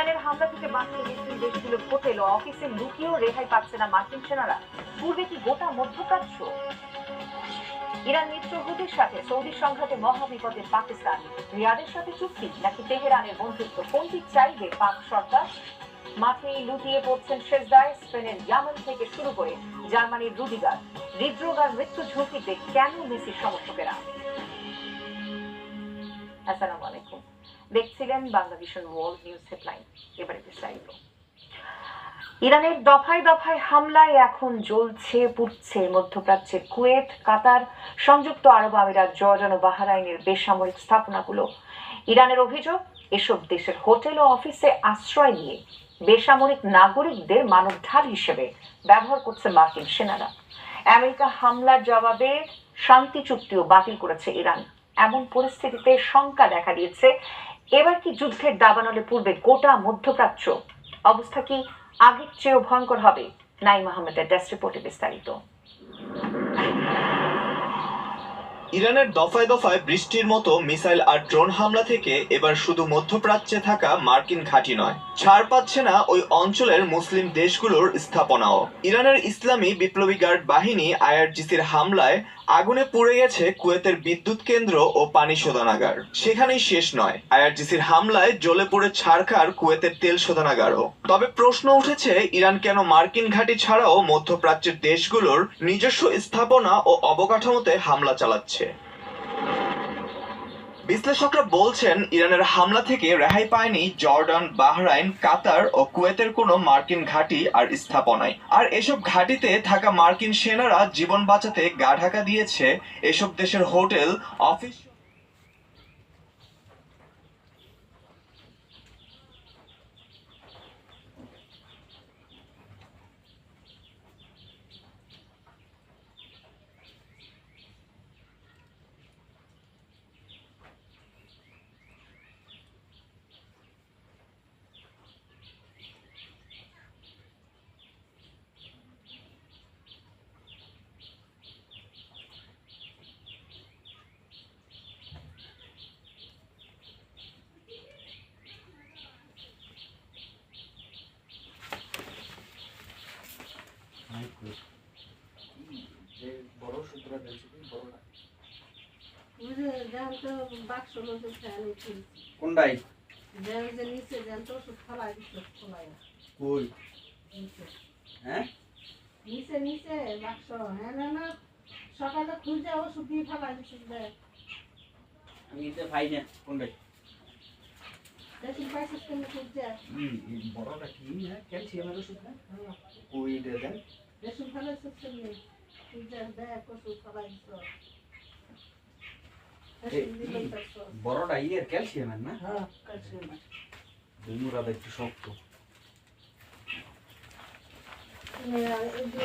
ইরানের হামলা থেকে বাঁচতে মুসলিম দেশগুলোর হোটেল ও অফিসে লুকিয়েও রেহাই পাচ্ছে না মার্কিন সেনারা। পূর্বে কি গোটা মধ্যপ্রাচ্য? ইরান মিত্র হুতির সাথে সৌদি সংঘাতে মহাবিপদে পাকিস্তান। রিয়াদের সাথে চুক্তি নাকি তেহরানের বন্ধুত্ব, কোনটি চাইবে পাক সরকার? মাঠেই লুটিয়ে পড়ছেন সেজদায় স্পেনের ইয়ামেন থেকে শুরু করে জার্মানির রুডিগার। হৃদরোগ আর মৃত্যু ঝুঁকিতে কেন মেসির সমর্থকেরা? আসসালামু আলাইকুম, দেখছিলেন বাংলাদেশের ওয়ার্ল্ড নিউজ হেডলাইন। এবারে বিস্তারিত। ইরানের দফায় দফায় হামলায় এখন জ্বলছে পুড়ছে মধ্যপ্রাচ্যের কুয়েত, কাতার, সংযুক্ত আরব আমিরাত, জর্ডান ও বাহরাইনের বেসামরিক স্থাপনাগুলো। ইরানের অভিযোগ, এসব দেশের হোটেল ও অফিসে আশ্রয় নিয়ে বেসামরিক নাগরিকদের মানব ঢাল হিসেবে ব্যবহার করছে মার্কিন সেনারা। আমেরিকা হামলার জবাবে শান্তি চুক্তিও বাতিল করেছে ইরান। এমন পরিস্থিতিতে শঙ্কা দেখা দিয়েছে, এবার কি যুদ্ধের দাবানলে পূর্বে গোটা মধ্যপ্রাচ্য? অবস্থা কি আগের চেয়েও ভয়ঙ্কর হবে? নাইম আহমেদের ডেস্ক রিপোর্টে বিস্তারিত। ইরানের দফায় দফায় বৃষ্টির মতো মিসাইল আর ড্রোন হামলা থেকে এবার শুধু মধ্যপ্রাচ্যে থাকা মার্কিন ঘাঁটি নয়, ছাড় পাচ্ছে না ওই অঞ্চলের মুসলিম দেশগুলোর স্থাপনাও। ইরানের ইসলামী বিপ্লবী গার্ড বাহিনী আইআরজিসির হামলায় আগুনে পুড়ে গেছে কুয়েতের বিদ্যুৎ কেন্দ্র ও পানি শোধনাগার। সেখানেই শেষ নয়, আইআরজিসির হামলায় জ্বলে পুড়ে ছারখার কুয়েতের তেল শোধনাগারও। তবে প্রশ্ন উঠেছে, ইরান কেন মার্কিন ঘাঁটি ছাড়াও মধ্যপ্রাচ্যের দেশগুলোর নিজস্ব স্থাপনা ও অবকাঠামোতে হামলা চালাচ্ছে? বিশ্লেষকরা বলছেন, ইরানের হামলা থেকে রেহাই পায়নি জর্ডান, বাহরাইন, কাতার ও কুয়েতের কোনো মার্কিন ঘাঁটি আর স্থাপনায়। আর এসব ঘাঁটিতে থাকা মার্কিন সেনারা জীবন বাঁচাতে গা ঢাকা দিয়েছে এসব দেশের হোটেল, অফিস। কোনটাই হ্যাঁ নিচে নিচে বাক্স, হ্যাঁ না সকালে খুঁজে ওষুধ দিয়ে ফেলাই দিচ্ছে। আমি তো পাই না কোনটাই। দেখি পাইছিস কেন খুঁজে? বড়টা কি না ক্যালসিয়ামের ওষুধ না? ওই দেন রেশন ফেলাইছিস কেন? খুঁজে দেখ ওষুধ ফেলাই দিছ। বড়টা ইয়ের ক্যালসিয়ামের না? হ্যাঁ ক্যালসিয়াম। দুমুরা একটু শক্ত। এই যে